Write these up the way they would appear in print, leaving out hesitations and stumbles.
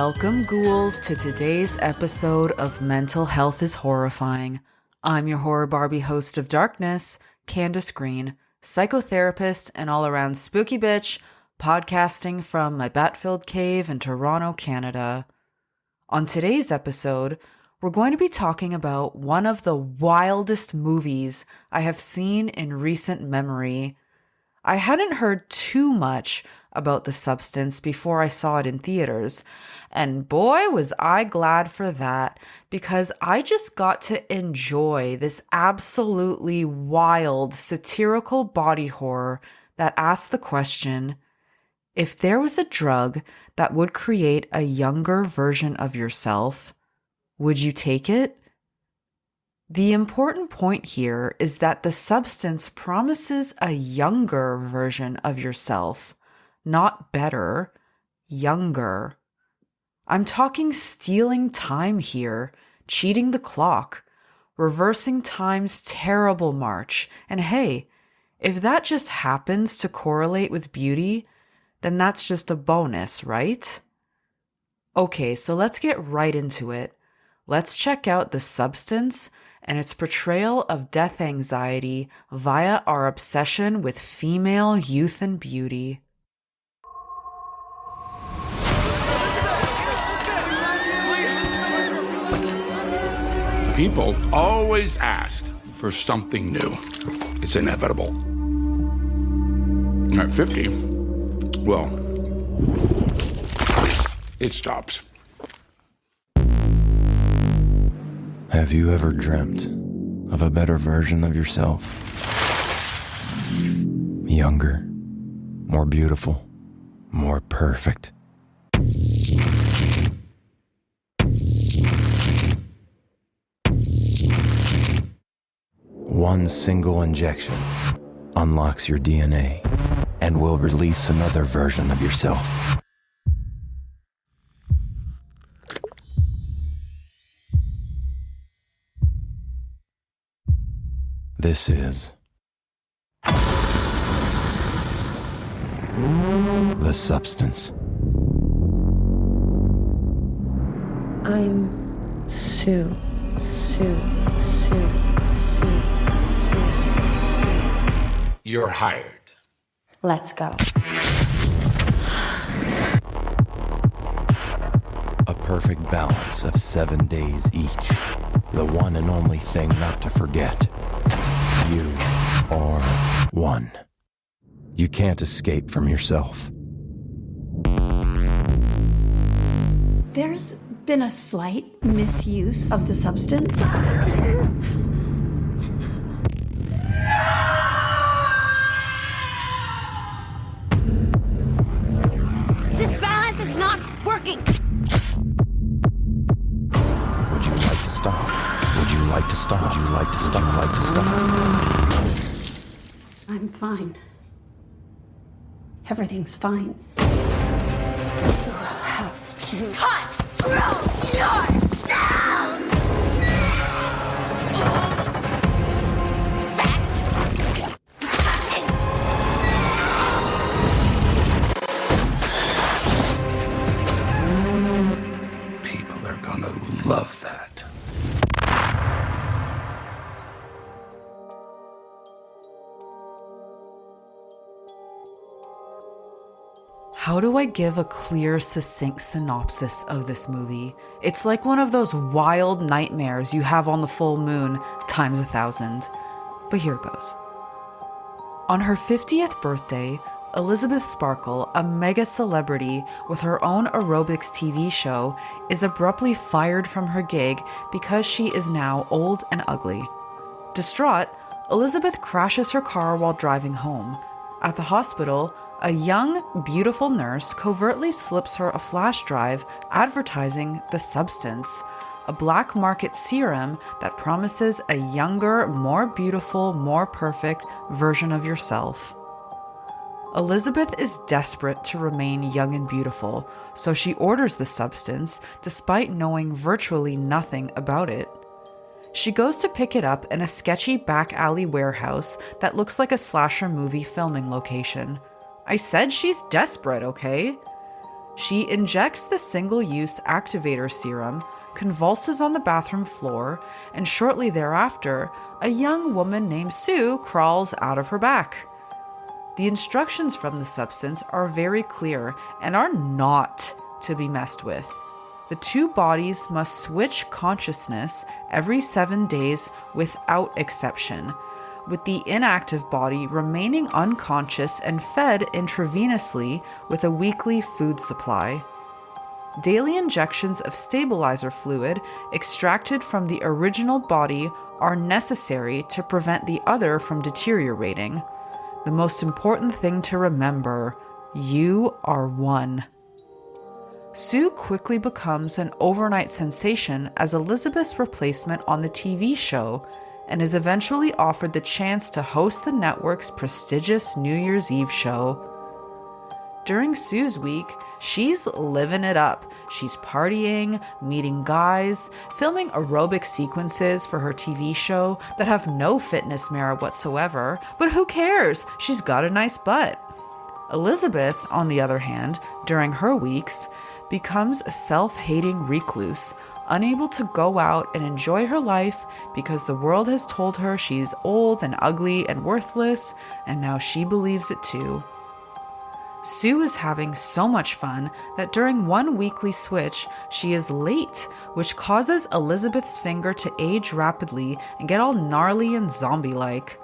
Welcome, ghouls, to today's episode of Mental Health is Horrifying. I'm your horror Barbie host of Darkness, Candace Green, psychotherapist and all-around spooky bitch, podcasting from my bat-filled cave in Toronto, Canada. On today's episode, we're going to be talking about one of the wildest movies I have seen in recent memory. I hadn't heard too much about The Substance before I saw it in theaters, and boy was I glad for that, because I just got to enjoy this absolutely wild satirical body horror that asks the question, if there was a drug that would create a younger version of yourself, would you take it? The important point here is that The Substance promises a younger version of yourself. Not better, younger. I'm talking stealing time here, cheating the clock, reversing time's terrible march. And hey, if that just happens to correlate with beauty, then that's just a bonus, right? Okay, so let's get right into it. Let's check out The Substance and its portrayal of death anxiety via our obsession with female youth and beauty. People always ask for something new. It's inevitable. At 50, well, it stops. Have you ever dreamt of a better version of yourself? Younger, more beautiful, more perfect. One single injection unlocks your DNA and will release another version of yourself. This is The Substance. I'm Sue. You're hired. Let's go. A perfect balance of 7 days each. The one and only thing not to forget. You are one. You can't escape from yourself. There's been a slight misuse of the substance. This balance is not working! Would you like to stop? Would you like to stop? Would you like to stop? Would you like to stop? I'm fine. Everything's fine. You have to Control yourself! Old, fat, disgusting! People are gonna love that. How do I give a clear, succinct synopsis of this movie? It's like one of those wild nightmares you have on the full moon times 1,000. But here goes. On her 50th birthday, Elizabeth Sparkle, a mega celebrity with her own aerobics TV show, is abruptly fired from her gig because she is now old and ugly. Distraught, Elizabeth crashes her car while driving home. At the hospital, a young, beautiful nurse covertly slips her a flash drive advertising The Substance, a black market serum that promises a younger, more beautiful, more perfect version of yourself. Elizabeth is desperate to remain young and beautiful, so she orders The Substance despite knowing virtually nothing about it. She goes to pick it up in a sketchy back alley warehouse that looks like a slasher movie filming location. I said she's desperate, okay? She injects the single-use activator serum, convulses on the bathroom floor, and shortly thereafter, a young woman named Sue crawls out of her back. The instructions from the substance are very clear and are not to be messed with. The two bodies must switch consciousness every 7 days without exception, with the inactive body remaining unconscious and fed intravenously with a weekly food supply. Daily injections of stabilizer fluid extracted from the original body are necessary to prevent the other from deteriorating. The most important thing to remember, you are one. Sue quickly becomes an overnight sensation as Elizabeth's replacement on the TV show and is eventually offered the chance to host the network's prestigious New Year's Eve show. During Sue's week, she's living it up. She's partying, meeting guys, filming aerobic sequences for her TV show that have no fitness merit whatsoever, but who cares? She's got a nice butt. Elizabeth, on the other hand, during her weeks, becomes a self-hating recluse, unable to go out and enjoy her life because the world has told her she's old and ugly and worthless, and now she believes it too. Sue is having so much fun that during one weekly switch, she is late, which causes Elizabeth's finger to age rapidly and get all gnarly and zombie-like.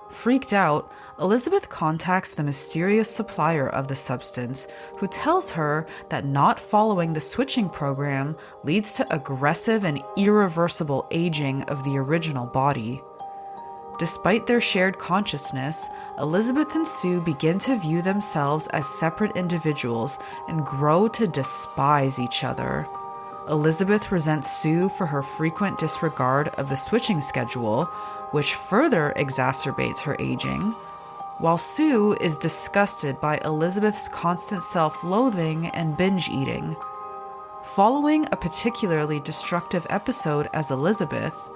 Freaked out, Elizabeth contacts the mysterious supplier of the substance, who tells her that not following the switching program leads to aggressive and irreversible aging of the original body. Despite their shared consciousness, Elizabeth and Sue begin to view themselves as separate individuals and grow to despise each other. Elizabeth resents Sue for her frequent disregard of the switching schedule, which further exacerbates her aging, while Sue is disgusted by Elizabeth's constant self-loathing and binge eating. Following a particularly destructive episode as Elizabeth,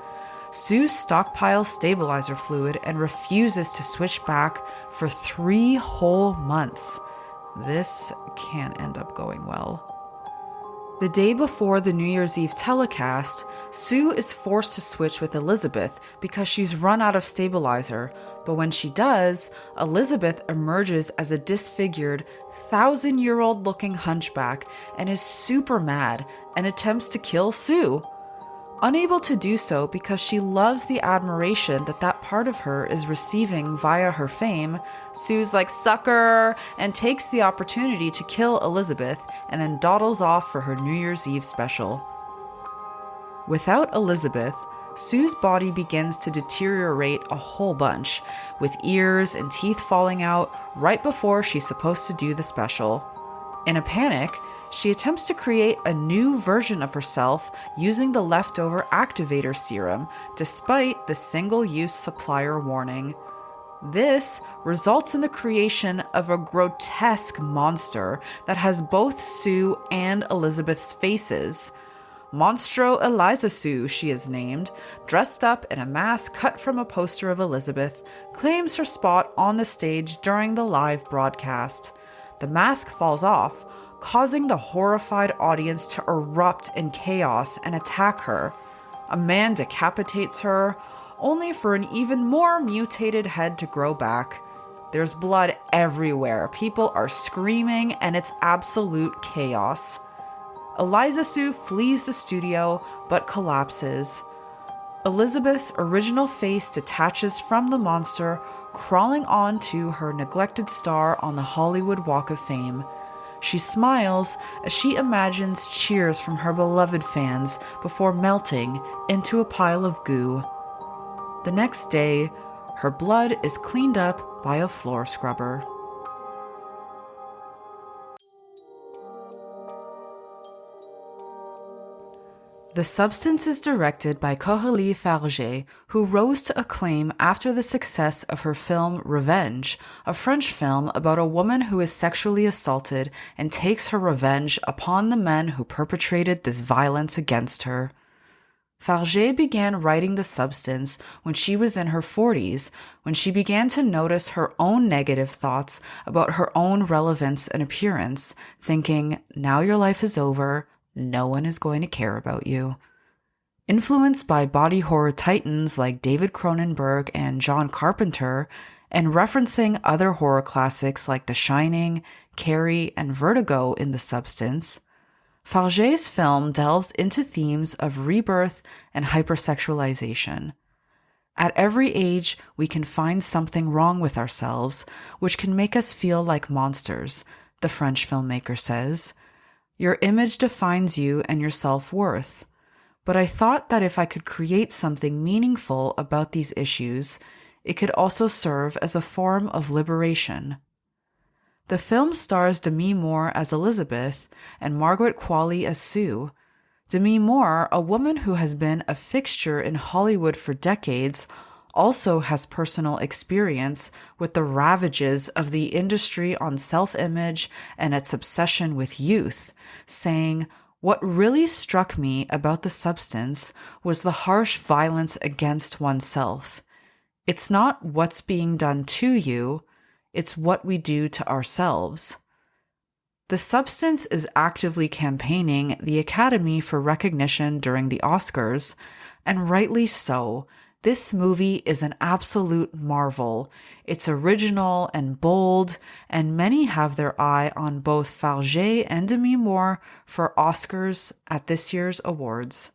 Sue stockpiles stabilizer fluid and refuses to switch back for 3 whole months. This can't end up going well. The day before the New Year's Eve telecast, Sue is forced to switch with Elizabeth because she's run out of stabilizer, but when she does, Elizabeth emerges as a disfigured, 1,000-year-old looking hunchback and is super mad and attempts to kill Sue. Unable to do so because she loves the admiration that part of her is receiving via her fame, Sue's like, "Sucker!" and takes the opportunity to kill Elizabeth and then dawdles off for her New Year's Eve special. Without Elizabeth, Sue's body begins to deteriorate a whole bunch, with ears and teeth falling out right before she's supposed to do the special. In a panic, she attempts to create a new version of herself using the leftover activator serum, despite the single-use supplier warning. This results in the creation of a grotesque monster that has both Sue and Elizabeth's faces. Monstro Eliza Sue, she is named, dressed up in a mask cut from a poster of Elizabeth, claims her spot on the stage during the live broadcast. The mask falls off, causing the horrified audience to erupt in chaos and attack her. A man decapitates her, only for an even more mutated head to grow back. There's blood everywhere, people are screaming, and it's absolute chaos. Eliza Sue flees the studio, but collapses. Elizabeth's original face detaches from the monster, crawling onto her neglected star on the Hollywood Walk of Fame. She smiles as she imagines cheers from her beloved fans before melting into a pile of goo. The next day, her blood is cleaned up by a floor scrubber. The Substance is directed by Coralie Farge, who rose to acclaim after the success of her film Revenge, a French film about a woman who is sexually assaulted and takes her revenge upon the men who perpetrated this violence against her. Fargé began writing The Substance when she was in her 40s, when she began to notice her own negative thoughts about her own relevance and appearance, thinking, now your life is over, no one is going to care about you. Influenced by body horror titans like David Cronenberg and John Carpenter, and referencing other horror classics like The Shining, Carrie, and Vertigo in The Substance, Fargé's film delves into themes of rebirth and hypersexualization. At every age, we can find something wrong with ourselves, which can make us feel like monsters, the French filmmaker says. Your image defines you and your self-worth. But I thought that if I could create something meaningful about these issues, it could also serve as a form of liberation. The film stars Demi Moore as Elizabeth and Margaret Qualley as Sue. Demi Moore, a woman who has been a fixture in Hollywood for decades, also has personal experience with the ravages of the industry on self-image and its obsession with youth, saying, "What really struck me about The Substance was the harsh violence against oneself. It's not what's being done to you, it's what we do to ourselves." The Substance is actively campaigning the Academy for recognition during the Oscars, and rightly so. This movie is an absolute marvel. It's original and bold, and many have their eye on both Fargé and Demi Moore for Oscars at this year's awards.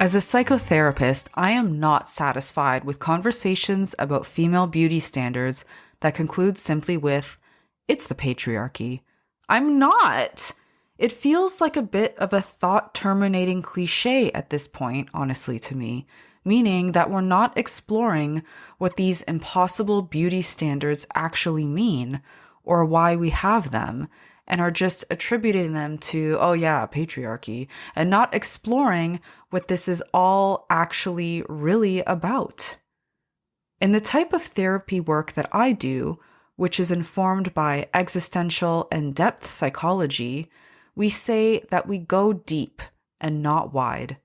As a psychotherapist, I am not satisfied with conversations about female beauty standards that conclude simply with, "It's the patriarchy." I'm not! It feels like a bit of a thought-terminating cliche at this point, honestly, to me, meaning that we're not exploring what these impossible beauty standards actually mean, or why we have them, and are just attributing them to, oh yeah, patriarchy, and not exploring what this is all actually really about. In the type of therapy work that I do, which is informed by existential and depth psychology, we say that we go deep and not wide.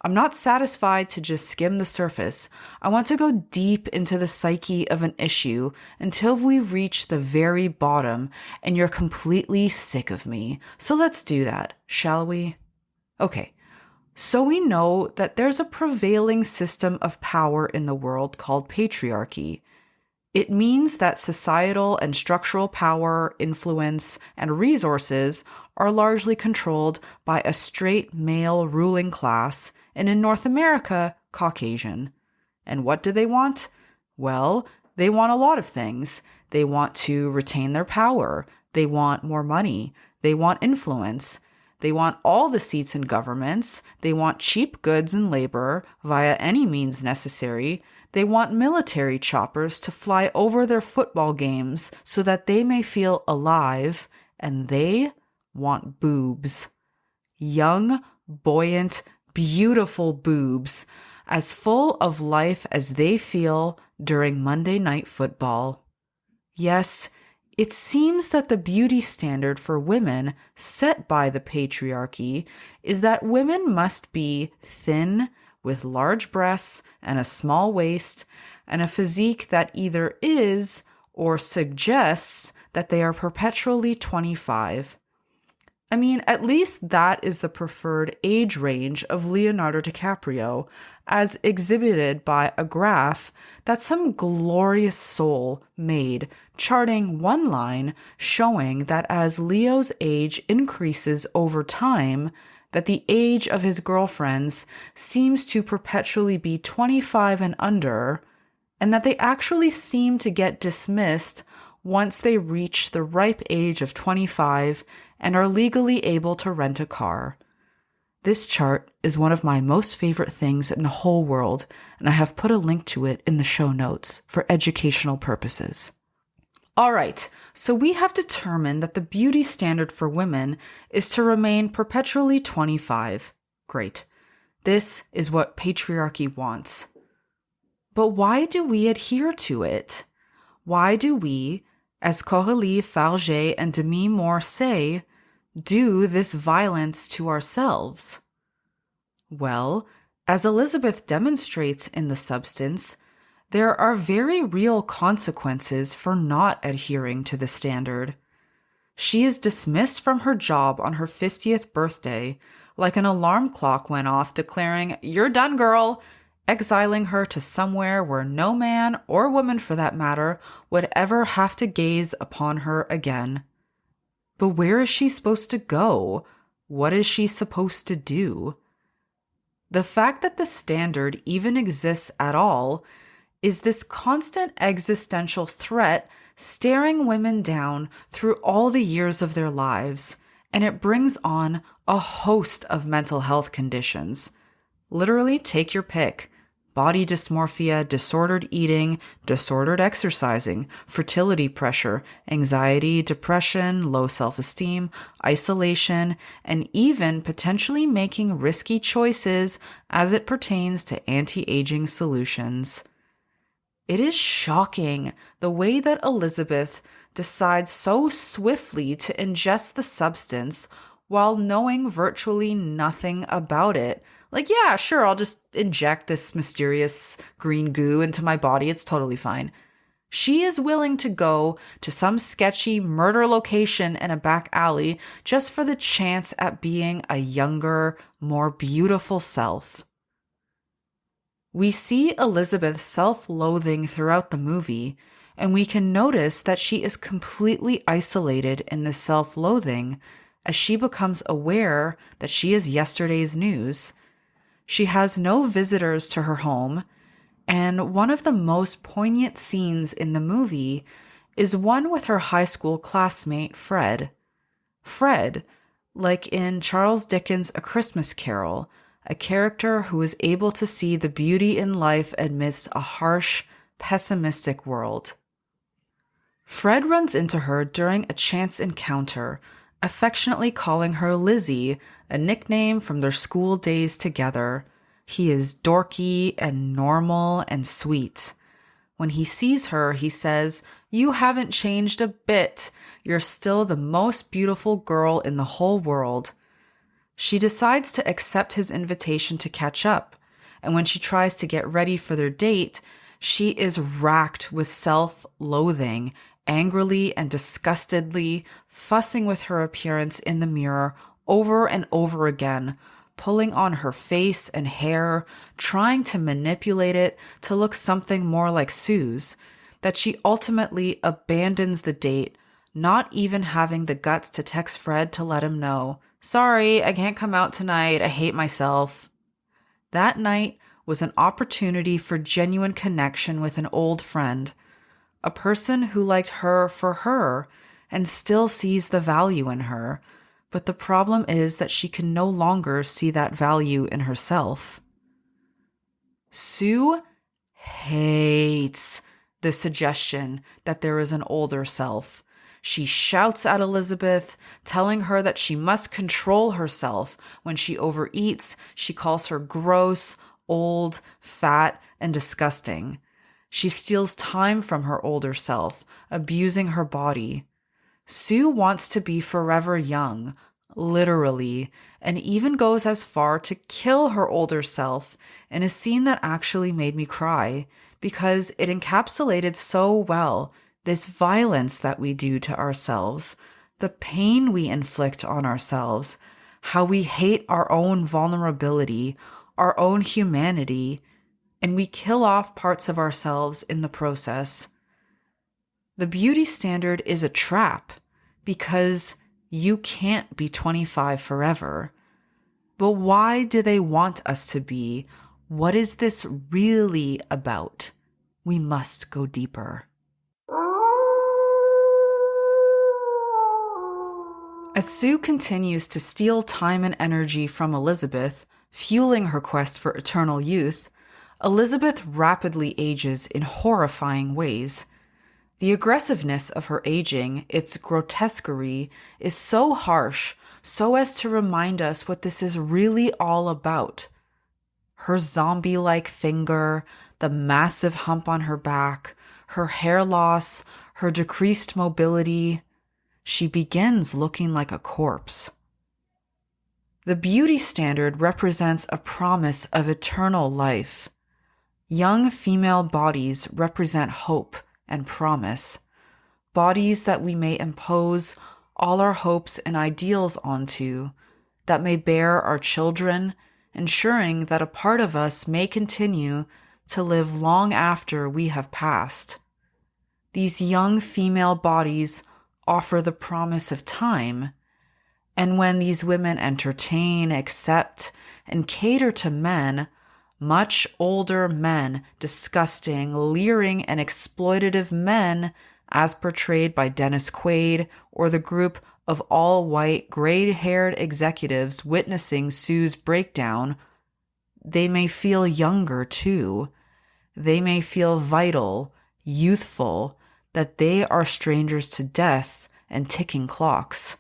I'm not satisfied to just skim the surface. I want to go deep into the psyche of an issue until we reach the very bottom and you're completely sick of me. So let's do that, shall we? Okay. So we know that there's a prevailing system of power in the world called patriarchy. It means that societal and structural power, influence, and resources are largely controlled by a straight male ruling class, and in North America, Caucasian. And what do they want? Well, they want a lot of things. They want to retain their power. They want more money. They want influence. They want all the seats in governments. They want cheap goods and labor via any means necessary. They want military choppers to fly over their football games so that they may feel alive. And they want boobs. Young, buoyant, beautiful boobs, as full of life as they feel during Monday Night Football. Yes, it seems that the beauty standard for women set by the patriarchy is that women must be thin, with large breasts and a small waist, and a physique that either is or suggests that they are perpetually 25. I mean, at least that is the preferred age range of Leonardo DiCaprio, as exhibited by a graph that some glorious soul made, charting one line showing that as Leo's age increases over time, that the age of his girlfriends seems to perpetually be 25 and under, and that they actually seem to get dismissed once they reach the ripe age of 25 and are legally able to rent a car. This chart is one of my most favorite things in the whole world, and I have put a link to it in the show notes for educational purposes. All right, so we have determined that the beauty standard for women is to remain perpetually 25. Great. This is what patriarchy wants. But why do we adhere to it? Why do we, as Coralie Farget and Demi Moore say, do this violence to ourselves? Well, as Elizabeth demonstrates in The Substance, there are very real consequences for not adhering to the standard. She is dismissed from her job on her 50th birthday, like an alarm clock went off declaring, "You're done, girl," exiling her to somewhere where no man, or woman for that matter, would ever have to gaze upon her again. But where is she supposed to go? What is she supposed to do? The fact that the standard even exists at all is this constant existential threat staring women down through all the years of their lives, and it brings on a host of mental health conditions. Literally, take your pick. Body dysmorphia, disordered eating, disordered exercising, fertility pressure, anxiety, depression, low self-esteem, isolation, and even potentially making risky choices as it pertains to anti-aging solutions. It is shocking the way that Elizabeth decides so swiftly to ingest the substance while knowing virtually nothing about it. Like, yeah, sure, I'll just inject this mysterious green goo into my body. It's totally fine. She is willing to go to some sketchy murder location in a back alley just for the chance at being a younger, more beautiful self. We see Elizabeth's self-loathing throughout the movie, and we can notice that she is completely isolated in this self-loathing as she becomes aware that she is yesterday's news. She has no visitors to her home, and one of the most poignant scenes in the movie is one with her high school classmate, Fred. Fred, like in Charles Dickens' A Christmas Carol, a character who is able to see the beauty in life amidst a harsh, pessimistic world. Fred runs into her during a chance encounter, affectionately calling her Lizzie, a nickname from their school days together. He is dorky and normal and sweet. When he sees her, he says, "You haven't changed a bit. You're still the most beautiful girl in the whole world." She decides to accept his invitation to catch up, and when she tries to get ready for their date, she is racked with self-loathing, angrily and disgustedly fussing with her appearance in the mirror over and over again, pulling on her face and hair, trying to manipulate it to look something more like Sue's, that she ultimately abandons the date, not even having the guts to text Fred to let him know, "Sorry, I can't come out tonight. I hate myself." That night was an opportunity for genuine connection with an old friend, a person who liked her for her and still sees the value in her. But the problem is that she can no longer see that value in herself. Sue hates the suggestion that there is an older self. She shouts at Elizabeth, telling her that she must control herself. When she overeats, she calls her gross, old, fat, and disgusting. She steals time from her older self, abusing her body. Sue wants to be forever young, literally, and even goes as far to kill her older self in a scene that actually made me cry, because it encapsulated so well this violence that we do to ourselves, the pain we inflict on ourselves, how we hate our own vulnerability, our own humanity, and we kill off parts of ourselves in the process. The beauty standard is a trap because you can't be 25 forever. But why do they want us to be? What is this really about? We must go deeper. As Sue continues to steal time and energy from Elizabeth, fueling her quest for eternal youth, Elizabeth rapidly ages in horrifying ways. The aggressiveness of her aging, its grotesquerie, is so harsh, so as to remind us what this is really all about. Her zombie-like finger, the massive hump on her back, her hair loss, her decreased mobility, she begins looking like a corpse. The beauty standard represents a promise of eternal life. Young female bodies represent hope and promise, bodies that we may impose all our hopes and ideals onto, that may bear our children, ensuring that a part of us may continue to live long after we have passed. These young female bodies offer the promise of time, and when these women entertain, accept, and cater to men, much older men, disgusting, leering, and exploitative men, as portrayed by Dennis Quaid or the group of all-white, gray-haired executives witnessing Sue's breakdown, they may feel younger too. They may feel vital, youthful, that they are strangers to death and ticking clocks.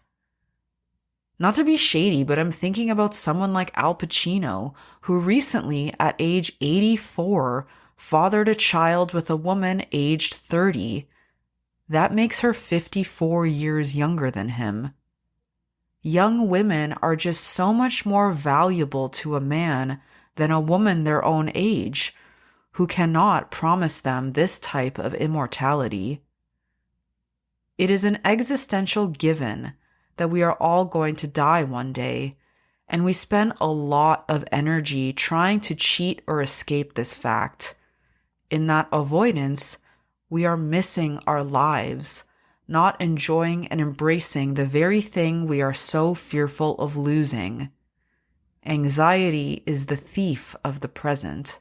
Not to be shady, but I'm thinking about someone like Al Pacino, who recently, at age 84, fathered a child with a woman aged 30. That makes her 54 years younger than him. Young women are just so much more valuable to a man than a woman their own age, who cannot promise them this type of immortality. It is an existential given that we are all going to die one day, and we spend a lot of energy trying to cheat or escape this fact. In that avoidance, we are missing our lives, not enjoying and embracing the very thing we are so fearful of losing. Anxiety is the thief of the present.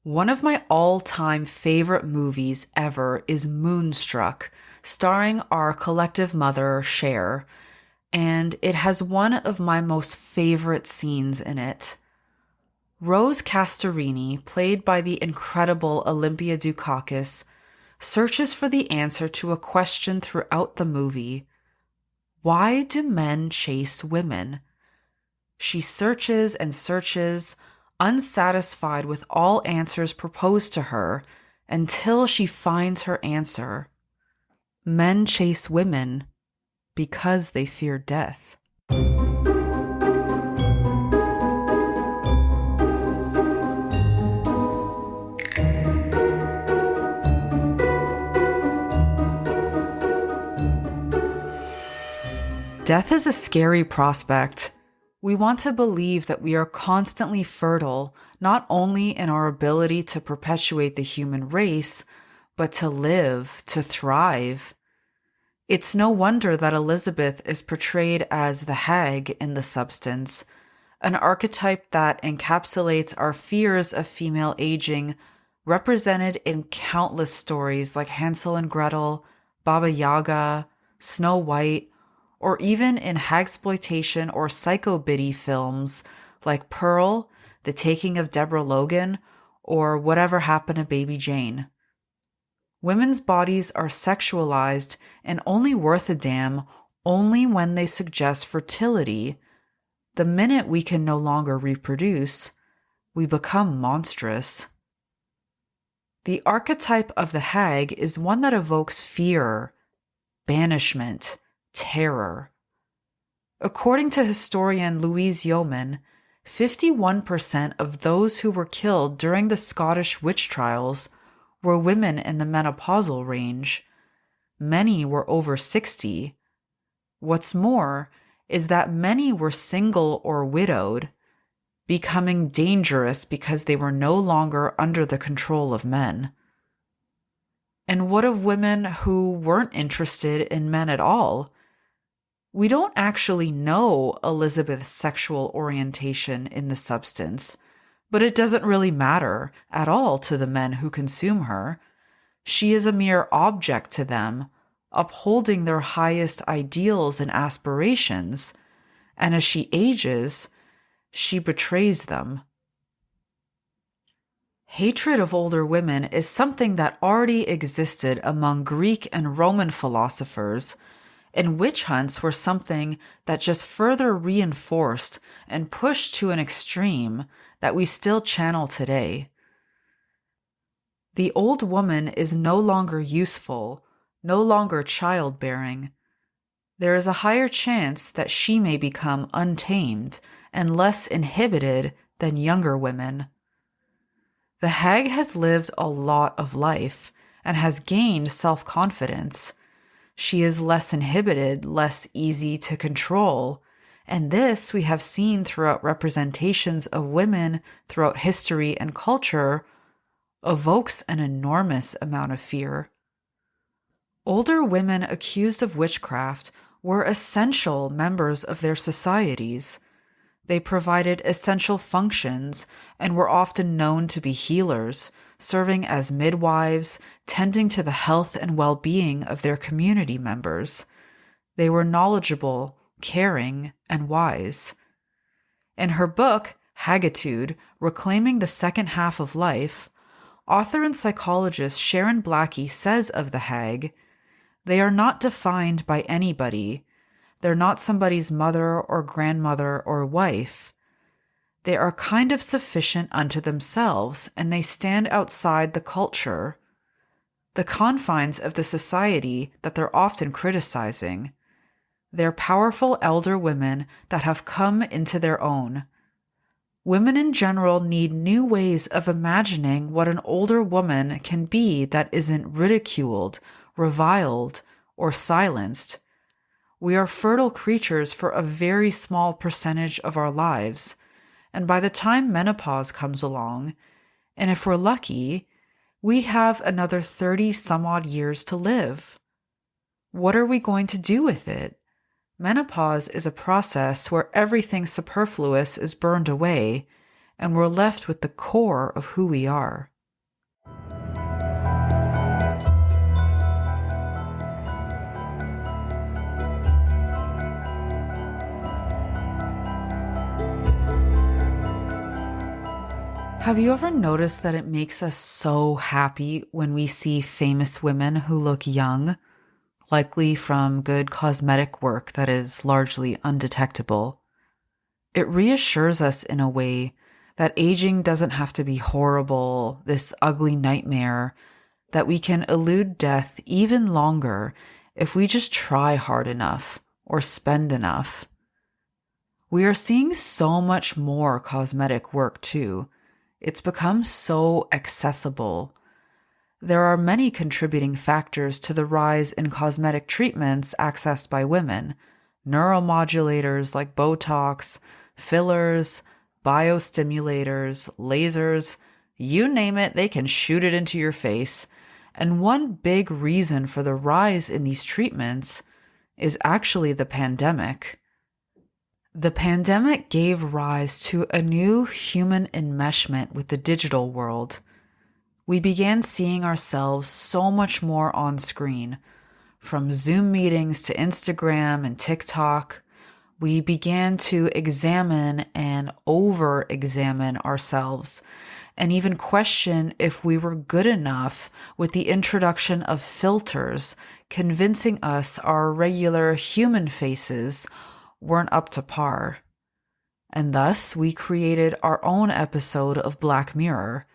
One of my all-time favorite movies ever is Moonstruck, starring our collective mother, Cher, and it has one of my most favorite scenes in it. Rose Castorini, played by the incredible Olympia Dukakis, searches for the answer to a question throughout the movie. Why do men chase women? She searches and searches, unsatisfied with all answers proposed to her, until she finds her answer. Men chase women because they fear death. Death is a scary prospect. We want to believe that we are constantly fertile, not only in our ability to perpetuate the human race, but to live, to thrive. It's no wonder that Elizabeth is portrayed as the hag in The Substance, an archetype that encapsulates our fears of female aging, represented in countless stories like Hansel and Gretel, Baba Yaga, Snow White, or even in hagsploitation or psycho-biddy films like Pearl, The Taking of Deborah Logan, or Whatever Happened to Baby Jane. Women's bodies are sexualized and only worth a damn only when they suggest fertility. The minute we can no longer reproduce, we become monstrous. The archetype of the hag is one that evokes fear, banishment, terror. According to historian Louise Yeoman, 51% of those who were killed during the Scottish witch trials were women in the menopausal range. Many were over 60. What's more is that many were single or widowed, becoming dangerous because they were no longer under the control of men. And what of women who weren't interested in men at all? We don't actually know Elizabeth's sexual orientation in The Substance, but it doesn't really matter at all to the men who consume her. She is a mere object to them, upholding their highest ideals and aspirations, and as she ages, she betrays them. Hatred of older women is something that already existed among Greek and Roman philosophers, and witch hunts were something that just further reinforced and pushed to an extreme that we still channel today. The old woman is no longer useful, no longer childbearing. There is a higher chance that she may become untamed and less inhibited than younger women. The hag has lived a lot of life and has gained self-confidence. She is less inhibited, less easy to control, and this we have seen throughout representations of women throughout history and culture evokes an enormous amount of fear. Older women accused of witchcraft were essential members of their societies. They provided essential functions and were often known to be healers, serving as midwives, tending to the health and well-being of their community members. They were knowledgeable, caring, and wise. In her book, Hagitude, Reclaiming the Second Half of Life, author and psychologist Sharon Blackie says of the hag, "They are not defined by anybody. They're not somebody's mother or grandmother or wife. They are kind of sufficient unto themselves, and they stand outside the culture, the confines of the society that they're often criticizing. They're powerful elder women that have come into their own. Women in general need new ways of imagining what an older woman can be that isn't ridiculed, reviled, or silenced. We are fertile creatures for a very small percentage of our lives, and by the time menopause comes along, and if we're lucky, we have another 30 some odd years to live. What are we going to do with it? Menopause is a process where everything superfluous is burned away, and we're left with the core of who we are." Have you ever noticed that it makes us so happy when we see famous women who look young, likely from good cosmetic work that is largely undetectable? It reassures us in a way that aging doesn't have to be horrible, this ugly nightmare, that we can elude death even longer if we just try hard enough or spend enough. We are seeing so much more cosmetic work too. It's become so accessible. There are many contributing factors to the rise in cosmetic treatments accessed by women: neuromodulators like Botox, fillers, biostimulators, lasers, you name it, they can shoot it into your face. And one big reason for the rise in these treatments is actually the pandemic. The pandemic gave rise to a new human enmeshment with the digital world. We began seeing ourselves so much more on screen. From Zoom meetings to Instagram and TikTok, we began to examine and over-examine ourselves and even question if we were good enough with the introduction of filters, convincing us our regular human faces weren't up to par. And thus, we created our own episode of Black Mirror.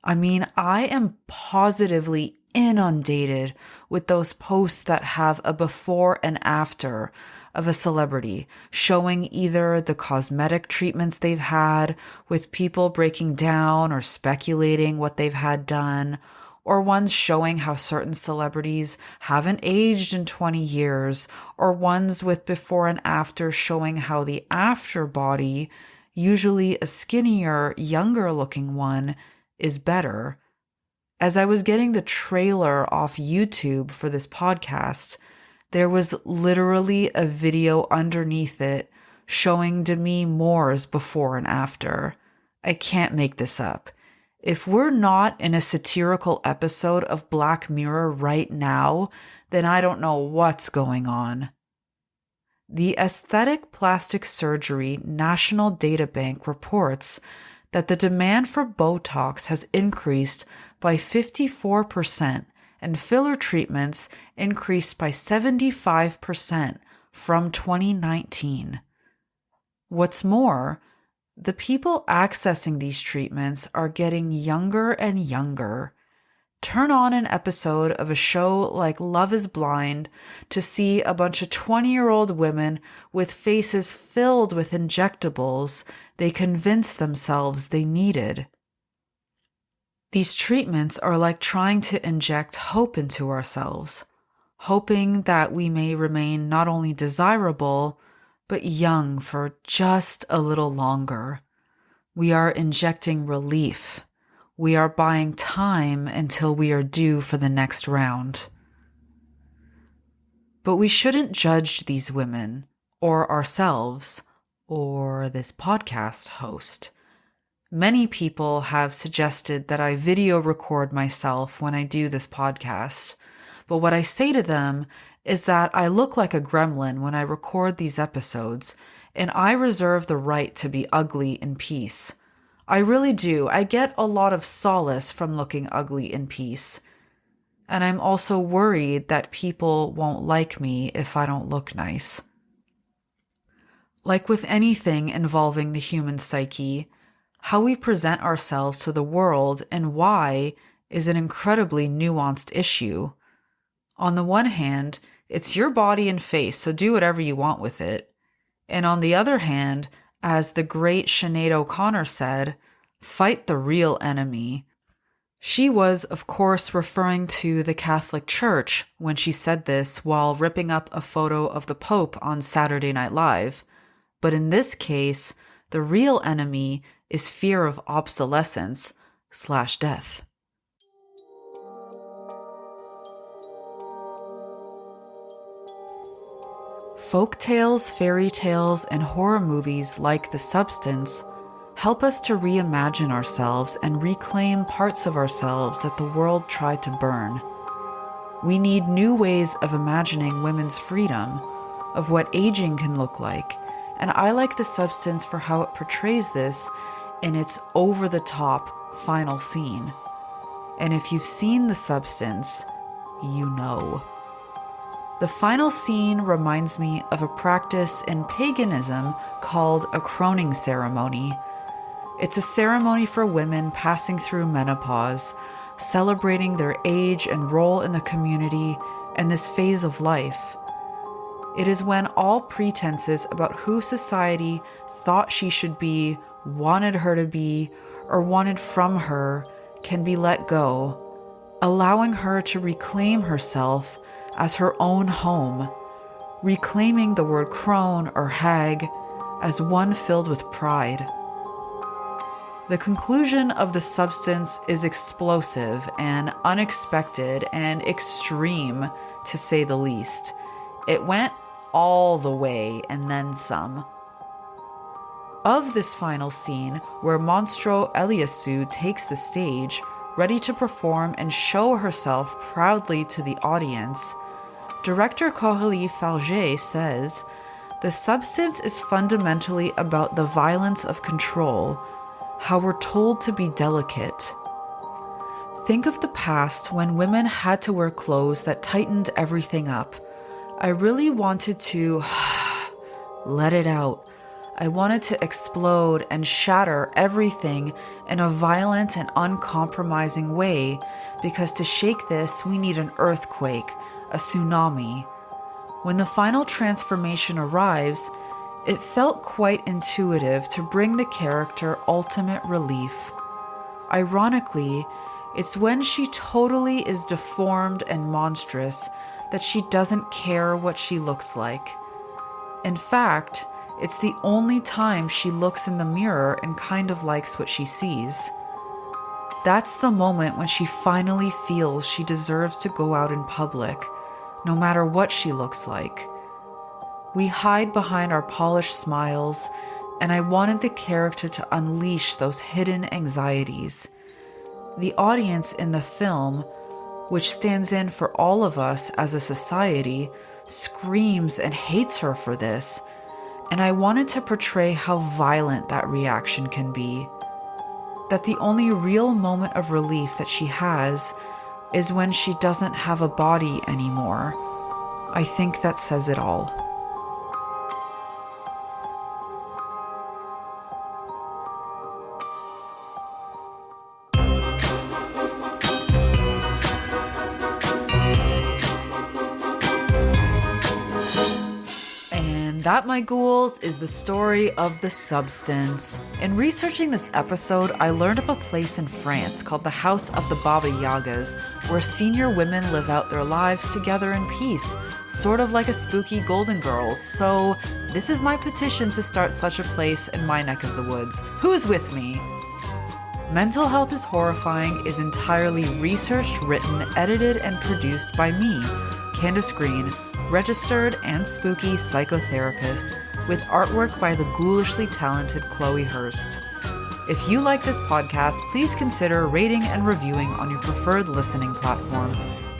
I mean, I am positively inundated with those posts that have a before and after of a celebrity showing either the cosmetic treatments they've had, with people breaking down or speculating what they've had done, or ones showing how certain celebrities haven't aged in 20 years, or ones with before and after showing how the after body, usually a skinnier, younger looking one, is better. As I was getting the trailer off YouTube for this podcast, there was literally a video underneath it showing Demi Moore's before and after. I can't make this up. If we're not in a satirical episode of Black Mirror right now, then I don't know what's going on. The Aesthetic Plastic Surgery National Data Bank reports that the demand for Botox has increased by 54% and filler treatments increased by 75% from 2019. What's more, The people accessing these treatments are getting younger and younger. Turn on an episode of a show like Love is Blind to see a bunch of 20-year-old women with faces filled with injectables they convinced themselves they needed. These treatments are like trying to inject hope into ourselves, hoping that we may remain not only desirable, but young for just a little longer. We are injecting relief. We are buying time until we are due for the next round. But we shouldn't judge these women, or ourselves, or this podcast host. Many people have suggested that I video record myself when I do this podcast, but what I say to them is that I look like a gremlin when I record these episodes, and I reserve the right to be ugly in peace. I really do. I get a lot of solace from looking ugly in peace. And I'm also worried that people won't like me if I don't look nice. Like with anything involving the human psyche, how we present ourselves to the world and why is an incredibly nuanced issue. On the one hand, it's your body and face, so do whatever you want with it. And on the other hand, as the great Sinead O'Connor said, fight the real enemy. She was, of course, referring to the Catholic Church when she said this while ripping up a photo of the Pope on Saturday Night Live. But in this case, the real enemy is fear of obsolescence/death. Folk tales, fairy tales, and horror movies like The Substance help us to reimagine ourselves and reclaim parts of ourselves that the world tried to burn. We need new ways of imagining women's freedom, of what aging can look like, and I like The Substance for how it portrays this in its over-the-top final scene. And if you've seen The Substance, you know. The final scene reminds me of a practice in paganism called a croning ceremony. It's a ceremony for women passing through menopause, celebrating their age and role in the community and this phase of life. It is when all pretenses about who society thought she should be, wanted her to be, or wanted from her can be let go, allowing her to reclaim herself as her own home, reclaiming the word crone or hag as one filled with pride. The conclusion of The Substance is explosive and unexpected and extreme, to say the least. It went all the way and then some. Of this final scene, where Monstro Eliasu takes the stage, ready to perform and show herself proudly to the audience, director Coralie Fargé says, "The Substance is fundamentally about the violence of control, how we're told to be delicate. Think of the past when women had to wear clothes that tightened everything up. I really wanted to let it out. I wanted to explode and shatter everything in a violent and uncompromising way, because to shake this, we need an earthquake, a tsunami. When the final transformation arrives, it felt quite intuitive to bring the character ultimate relief. Ironically, it's when she totally is deformed and monstrous that she doesn't care what she looks like. In fact, it's the only time she looks in the mirror and kind of likes what she sees. That's the moment when she finally feels she deserves to go out in public, no matter what she looks like. We hide behind our polished smiles, and I wanted the character to unleash those hidden anxieties. The audience in the film, which stands in for all of us as a society, screams and hates her for this, and I wanted to portray how violent that reaction can be. That the only real moment of relief that she has is when she doesn't have a body anymore. I think that says it all. And that, my ghouls, is the story of The Substance. In researching this episode, I learned of a place in France called the House of the Baba Yagas, where senior women live out their lives together in peace, sort of like a spooky Golden Girls. So this is my petition to start such a place in my neck of the woods. Who's with me? Mental Health is Horrifying is entirely researched, written, edited, and produced by me, Candace Green, registered and spooky psychotherapist, with artwork by the ghoulishly talented Chloe Hurst. If you like this podcast, please consider rating and reviewing on your preferred listening platform.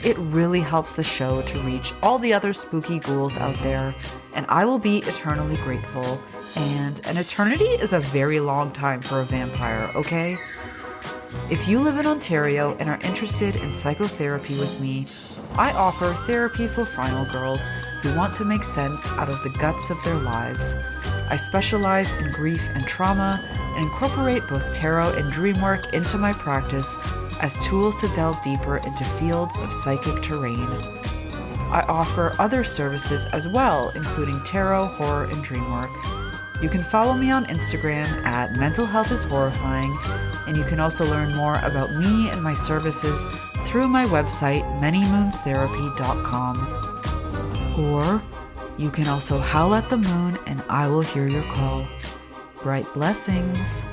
It really helps the show to reach all the other spooky ghouls out there, and I will be eternally grateful. And an eternity is a very long time for a vampire, okay? If you live in Ontario and are interested in psychotherapy with me, I offer therapy for final girls who want to make sense out of the guts of their lives. I specialize in grief and trauma and incorporate both tarot and dream work into my practice as tools to delve deeper into fields of psychic terrain. I offer other services as well, including tarot, horror, and dream work. You can follow me on Instagram at Mental Health is Horrifying, and you can also learn more about me and my services through my website, manymoonstherapy.com. Or you can also howl at the moon and I will hear your call. Bright blessings.